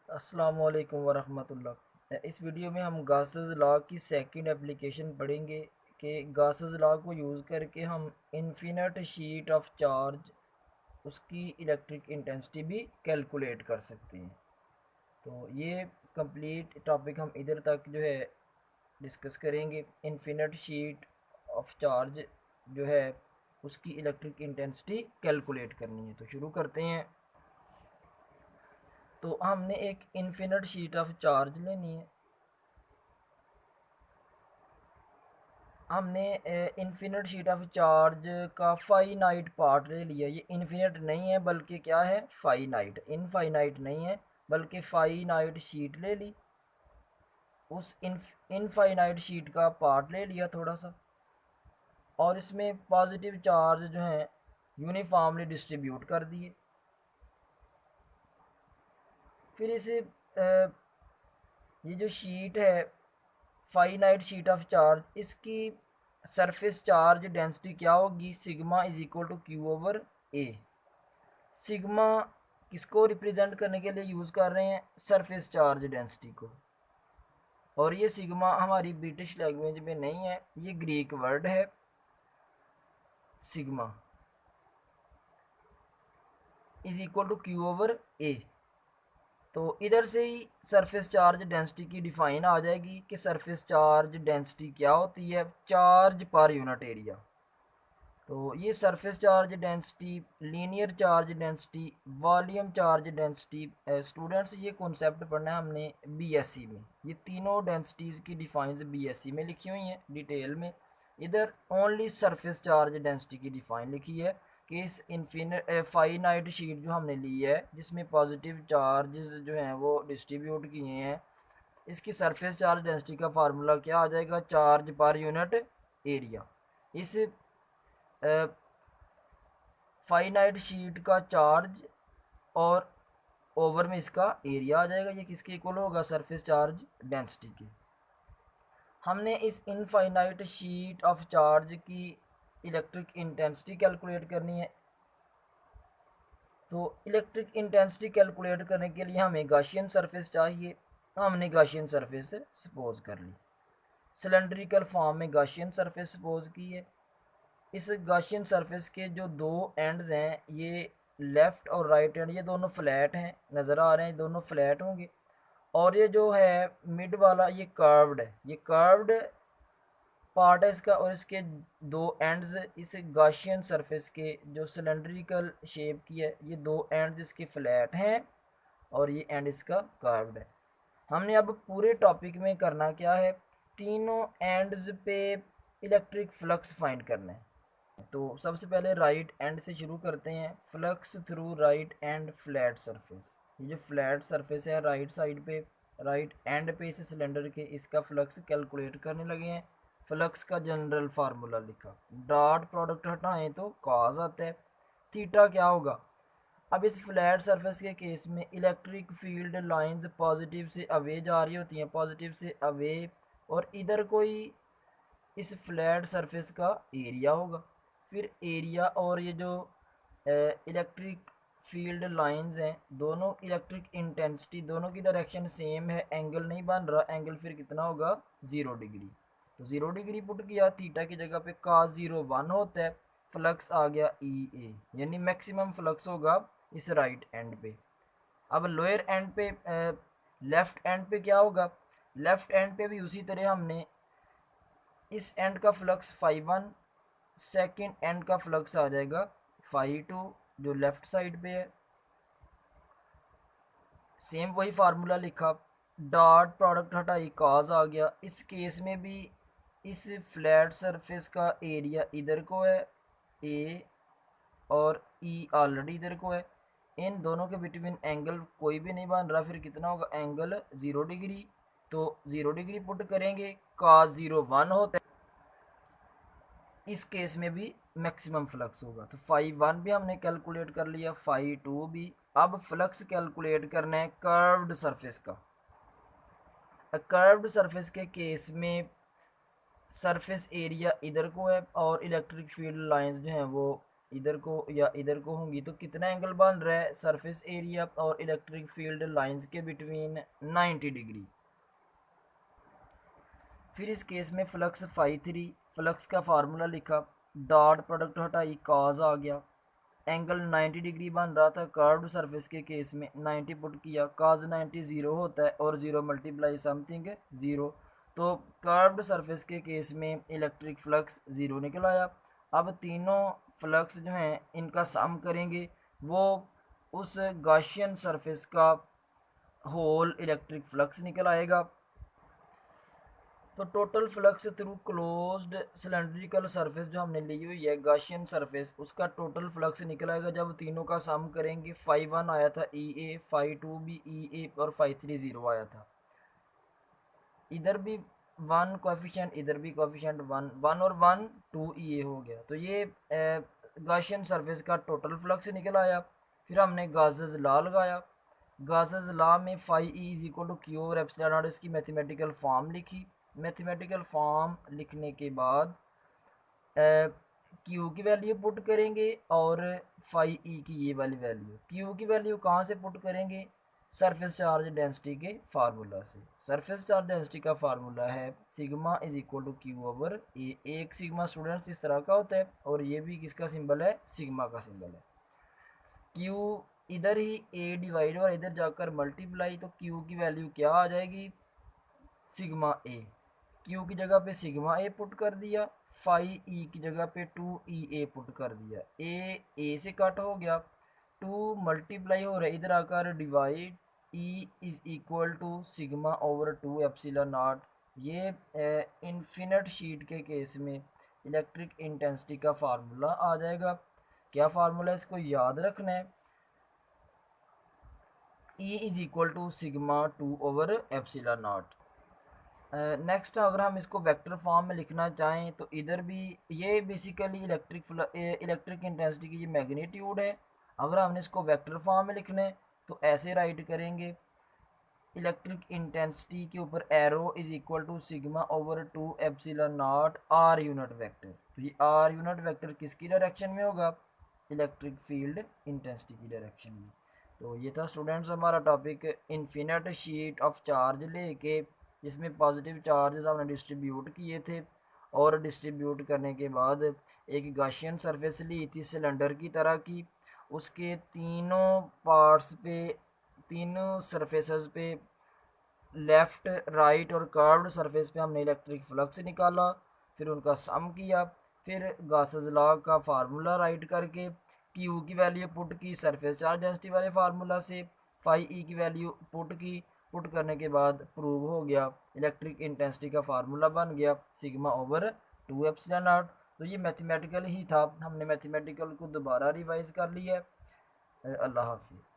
अस्सलाम वालेकुम वरहमतुल्लाह। इस वीडियो में हम गासेस लॉ की सेकंड एप्लीकेशन पढ़ेंगे कि गासेस लॉ को यूज़ करके हम इन्फिनिट शीट ऑफ चार्ज उसकी इलेक्ट्रिक इंटेंसिटी भी कैलकुलेट कर सकते हैं। तो ये कंप्लीट टॉपिक हम इधर तक जो है डिस्कस करेंगे। इन्फिनिट शीट ऑफ चार्ज जो है उसकी इलेक्ट्रिक इंटेंसिटी कैलकुलेट करनी है। तो शुरू करते हैं। तो हमने एक इन्फिनिट शीट ऑफ चार्ज लेनी है। हमने इन्फिनिट शीट ऑफ चार्ज का फाइनाइट पार्ट ले लिया। ये इन्फिनिट नहीं है बल्कि क्या है, फाइनाइट। इनफाइनाइट नहीं है बल्कि फाइनाइट शीट ले ली। उस इनफाइनाइट शीट का पार्ट ले लिया थोड़ा सा, और इसमें पॉजिटिव चार्ज जो है यूनिफॉर्मली डिस्ट्रीब्यूट कर दिए। फिर इसे ये जो शीट है फाइनाइट शीट ऑफ चार्ज, इसकी सरफेस चार्ज डेंसिटी क्या होगी, sigma is equal to Q over A. Sigma किसको रिप्रेजेंट करने के लिए यूज़ कर रहे हैं, सरफेस चार्ज डेंसिटी को। और ये सिग्मा हमारी ब्रिटिश लैंग्वेज में नहीं है, ये ग्रीक वर्ड है sigma is equal to Q over A. तो इधर से ही सरफेस चार्ज डेंसिटी की डिफाइन आ जाएगी कि सरफेस चार्ज डेंसिटी क्या होती है, चार्ज पर यूनिट एरिया। तो ये surface charge density, linear charge density, volume charge density, students ये कॉन्सेप्ट पढ़ना है हमने बीएससी में। ये तीनों डेंसिटीज़ की डिफाइंस बीएससी में लिखी हुई हैं डिटेल में। इधर ओनली सरफेस चार्ज डेंसिटी की डिफाइन लिखी है कि इस इन्फिनिट फाइनाइट शीट जो हमने ली है जिसमें पॉजिटिव चार्जेस जो हैं वो डिस्ट्रीब्यूट किए हैं, इसकी सरफेस चार्ज डेंसिटी का फार्मूला क्या आ जाएगा, चार्ज पर यूनिट एरिया। इस फाइनाइट शीट का चार्ज और ओवर में इसका एरिया आ जाएगा। ये किसके इक्वल होगा, सरफेस चार्ज डेंसिटी के। हमने इस इनफाइनाइट शीट ऑफ चार्ज की इलेक्ट्रिक इंटेंसिटी कैलकुलेट करनी है। तो इलेक्ट्रिक इंटेंसिटी कैलकुलेट करने के लिए हमें गाशियन सरफेस चाहिए। हमने गाशियन सरफेस सपोज कर ली, सिलेंड्रिकल फॉर्म में गाशियन सरफेस सपोज की है। इस गाशियन सरफेस के जो दो एंड्स हैं, ये लेफ़्ट और राइट एंड, ये दोनों फ्लैट हैं, नज़र आ रहे हैं, दोनों फ्लैट होंगे। और ये जो है मिड वाला ये कर्व्ड है, ये कर्व्ड पार्ट है इसका। और इसके दो एंड्स इस गाशियन सरफेस के जो सिलेंड्रिकल शेप की है, ये दो एंड्स इसके फ्लैट हैं और ये एंड इसका कर्व्ड है। हमने अब पूरे टॉपिक में करना क्या है, तीनों एंड्स पे इलेक्ट्रिक फ्लक्स फाइंड करना है। तो सबसे पहले राइट एंड से शुरू करते हैं। Flux through right and flat surface. ये जो फ्लैट सरफेस है राइट साइड पे, राइट एंड पे इस सिलेंडर के, इसका फ्लक्स कैलकुलेट करने लगे हैं। फ्लक्स का जनरल फार्मूला लिखा, डॉट प्रोडक्ट हटाएं तो कॉज आता है। थीटा क्या होगा। अब इस फ्लैट सरफेस के केस में इलेक्ट्रिक फील्ड लाइंस पॉजिटिव से अवे जा रही होती हैं, पॉजिटिव से अवे। और इधर कोई इस फ्लैट सरफेस का एरिया होगा। फिर एरिया और ये जो इलेक्ट्रिक फील्ड लाइंस हैं, दोनों इलेक्ट्रिक इंटेंसिटी, दोनों की डायरेक्शन सेम है, एंगल नहीं बन रहा। एंगल फिर कितना होगा, 0 डिग्री। तो 0 डिग्री पुट किया, थीटा की जगह पे cos 0 1 होता है। फ्लक्स आ गया ई ए, यानी मैक्सिमम फ्लक्स होगा इस राइट एंड पे। अब लोअर एंड पे, लेफ्ट एंड पे क्या होगा, लेफ्ट एंड पे भी उसी तरह हमने इस एंड का flux five one, second and का फ्लक्स आ जाएगा फाइव टू, जो लेफ्ट साइड पे है। सेम वही फार्मूला लिखा, डॉट प्रोडक्ट हटाई, कॉज आ गया। इस केस में भी इस फ्लैट सरफेस का एरिया इधर को है ए, और ई ऑलरेडी इधर को है। इन दोनों के बिटवीन एंगल कोई भी नहीं बन रहा, फिर कितना होगा, एंगल 0 डिग्री। तो 0 डिग्री पुट करेंगे, कॉस 0 1 होता है। इस केस में भी मैक्सिमम फ्लक्स होगा। तो फाइव वन भी हमने कैलकुलेट कर लिया, फाइव टू भी। अब फ्लक्स कैलकुलेट करना है कर्व्ड सरफेस का। कर्व्ड सरफेस के केस में सरफेस एरिया इधर को है और इलेक्ट्रिक फील्ड लाइंस जो हैं वो इधर को या इधर को होंगी तो कितना एंगल बन रहा है सरफेस एरिया और इलेक्ट्रिक फील्ड लाइंस के बिटवीन 90 डिग्री। फिर इस केस में फ्लक्स फाई 3, फ्लक्स का फार्मूला लिखा, डॉट प्रोडक्ट हटाई, कॉज आ गया, एंगल 90 डिग्री बन रहा था कर्व्ड सरफेस के केस में, 90 पुट किया, काज 90 ज़ीरो होता है और ज़ीरो मल्टीप्लाई समथिंग ज़ीरो, तो कर्व्ड सरफेस के केस में इलेक्ट्रिक फ्लक्स ज़ीरो निकल आया। अब तीनों फ्लक्स जो हैं इनका सम करेंगे, वो उस गॉसियन सरफेस का होल इलेक्ट्रिक फ्लक्स निकल आएगा। तो total flux through closed cylindrical surface जो हमने ली हुई है गॉसियन सरफेस, उसका टोटल फ्लक्स निकलेगा जब तीनों का सम करेंगे। फाई 1 आया था ई ए, फाई 2 भी ई ए और फाई 3 ज़ीरो आया था। इधर भी 1 कोएफिशिएंट, इधर भी कोएफिशिएंट 1, 1 और 1 2 ई ए हो गया। तो ये गॉसियन सरफेस का टोटल फ्लक्स निकल आया। फिर हमने गासेस लॉ लगाया, गासेस लॉ में phi E is equal to Q और एप्सिलॉन नॉट, इसकी मैथमेटिकल फॉर्म लिखी। मैथमेटिकल फॉर्म लिखने के बाद क्यू की वैल्यू पुट करेंगे और फाई ई की ये वाली वैल्यू, क्यू की वैल्यू कहाँ से पुट करेंगे, सरफेस चार्ज डेंसिटी के फार्मूला से। सरफेस चार्ज डेंसिटी का फार्मूला है sigma is equal to Q over A. एक सिग्मा स्टूडेंट्स इस तरह का होता है और ये भी किसका सिंबल है, सिग्मा का सिंबल है। क्यू इधर ही ए डिवाइड और इधर जाकर मल्टीप्लाई, तो क्यू की वैल्यू क्या आ जाएगी, सिग्मा ए। क्यू की जगह पे सिग्मा ए पुट कर दिया, फाई ई की जगह पे 2 ई ए पुट कर दिया, ए से कट हो गया, 2 मल्टीप्लाई हो रहा है इधर आकर divide, E is equal to sigma over 2 epsilon naught. ये इन्फिनिट शीट के केस में इलेक्ट्रिक इंटेंसिटी का फार्मूला आ जाएगा। क्या फार्मूला है, इसको याद रखना है, E is equal to sigma 2 over epsilon naught. Next अगर हम इसको वेक्टर फॉर्म में लिखना चाहें तो इधर भी ये बेसिकली इलेक्ट्रिक इंटेंसिटी की ये मैग्नीट्यूड है। अगर हमने इसको वेक्टर फॉर्म में लिखना है तो ऐसे राइट करेंगे, इलेक्ट्रिक इंटेंसिटी के ऊपर arrow is equal to sigma over 2 epsilon naught R unit vector. तो ये आर यूनिट वेक्टर किसकी डायरेक्शन में होगा, इलेक्ट्रिक फील्ड इंटेंसिटी की डायरेक्शन में। तो ये था स्टूडेंट्स हमारा topic, infinite sheet of charge लेके जिसमें पॉजिटिव चार्जेस हमने डिस्ट्रीब्यूट किए थे और डिस्ट्रीब्यूट करने के बाद एक गॉसियन सरफेस ली थी सिलेंडर की तरह की, उसके तीनों पार्ट्स पे, तीनों सरफेसेस पे, लेफ़्ट राइट और कर्व्ड सरफेस पे हमने इलेक्ट्रिक फ्लक्स निकाला, फिर उनका सम किया, फिर गॉसेस लॉ का फार्मूला राइट करके क्यू की वैल्यू पुट की सरफेस चार्ज डेंसिटी वाले फार्मूला से, फाई ई की वैल्यू पुट की, पुट करने के बाद प्रूव हो गया, इलेक्ट्रिक इंटेंसिटी का फार्मूला बन गया सिग्मा ओवर 2 एप्सिलॉन नॉट। तो ये मैथमेटिकल ही था, हमने मैथमेटिकल को दोबारा रिवाइज कर लिया है। अल्लाह हाफिज़।